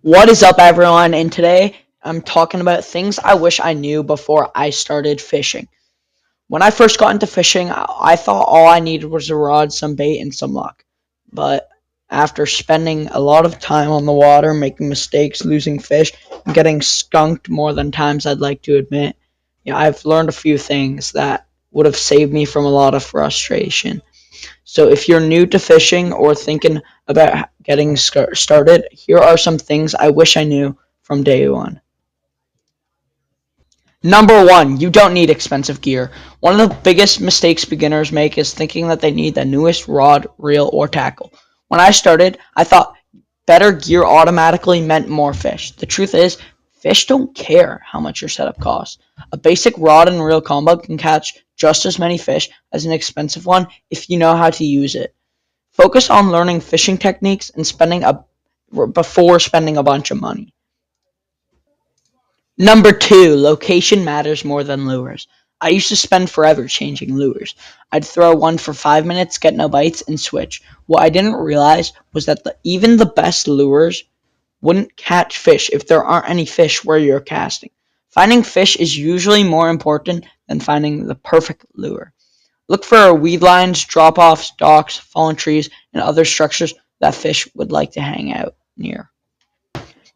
What is up, everyone? And today I'm talking about things I wish I knew before I started fishing. When I first got into fishing, I thought all I needed was a rod, some bait, and some luck. But after spending a lot of time on the water, making mistakes, losing fish, and getting skunked more than times I'd like to admit, I've learned a few things that would have saved me from a lot of frustration. So if you're new to fishing or thinking about getting started, here are some things I wish I knew from day one. Number one, you don't need expensive gear. One of the biggest mistakes beginners make is thinking that they need the newest rod, reel, or tackle. When I started, I thought better gear automatically meant more fish. The truth is, fish don't care how much your setup costs. A basic rod and reel combo can catch just as many fish as an expensive one if you know how to use it. Focus on learning fishing techniques and spending a before spending a bunch of money. Number two, location matters more than lures. I used to spend forever changing lures. I'd throw one for 5 minutes, get no bites, and switch. What I didn't realize was that even the best lures wouldn't catch fish if there aren't any fish where you're casting. Finding fish is usually more important than finding the perfect lure. Look for weed lines, drop offs, docks, fallen trees, and other structures that fish would like to hang out near.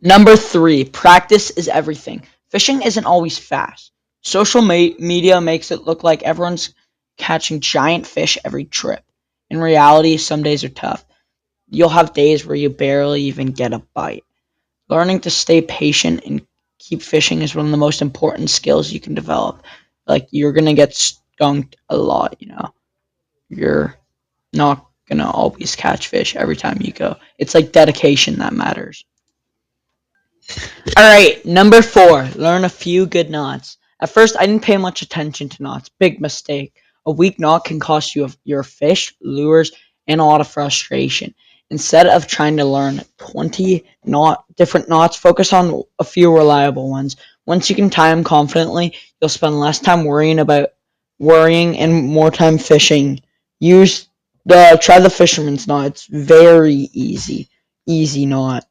Number three, practice is everything. Fishing isn't always fast. Social media makes it look like everyone's catching giant fish every trip. In reality, some days are tough. You'll have days where you barely even get a bite. Learning to stay patient and keep fishing is one of the most important skills you can develop. Like, you're going to get skunked a lot. You're not going to always catch fish every time you go. It's like dedication that matters. All right, number four, learn a few good knots. At first, I didn't pay much attention to knots. Big mistake. A weak knot can cost you your fish, lures, and a lot of frustration. Instead of trying to learn 20 different knots, focus on a few reliable ones. Once you can tie them confidently, you'll spend less time worrying and more time fishing. Try the fisherman's knot. It's very easy. Easy knot.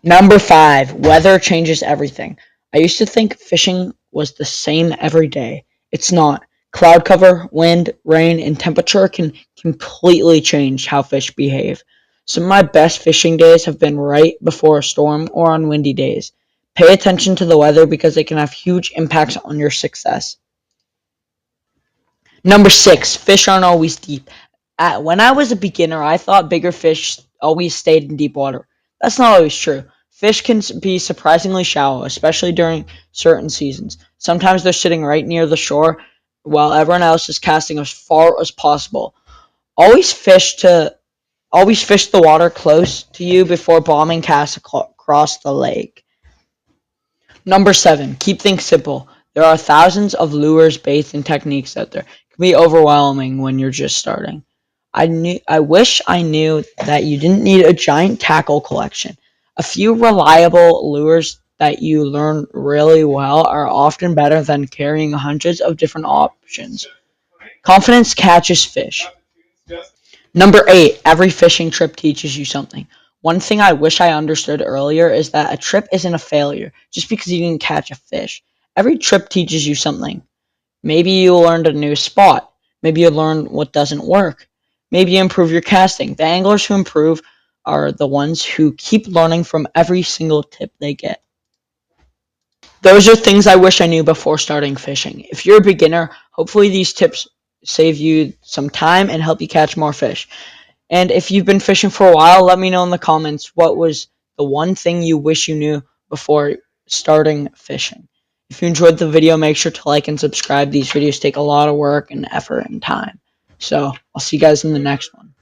Number five, weather changes everything. I used to think fishing was the same every day. It's not. Cloud cover, wind, rain, and temperature can completely change how fish behave. Some of my best fishing days have been right before a storm or on windy days. Pay attention to the weather because it can have huge impacts on your success. Number six, fish aren't always deep. When I was a beginner, I thought bigger fish always stayed in deep water. That's not always true. Fish can be surprisingly shallow, especially during certain seasons. Sometimes they're sitting right near the shore while everyone else is casting as far as possible. Always fish to Always fish the water close to you before bombing casts across the lake. Number seven, keep things simple. There are thousands of lures, baits, and techniques out there. It can be overwhelming when you're just starting. I wish I knew that you didn't need a giant tackle collection. A few reliable lures that you learn really well are often better than carrying hundreds of different options. Confidence catches fish. Number eight, every fishing trip teaches you something. One thing I wish I understood earlier is that a trip isn't a failure just because you didn't catch a fish. Every trip teaches you something. Maybe you learned a new spot. Maybe you learned what doesn't work. Maybe you improve your casting. The anglers who improve are the ones who keep learning from every single tip they get. Those are things I wish I knew before starting fishing. If you're a beginner, hopefully these tips save you some time and help you catch more fish. And if you've been fishing for a while, let me know in the comments what was the one thing you wish you knew before starting fishing. If you enjoyed the video, make sure to like and subscribe. These videos take a lot of work and effort and time. So I'll see you guys in the next one.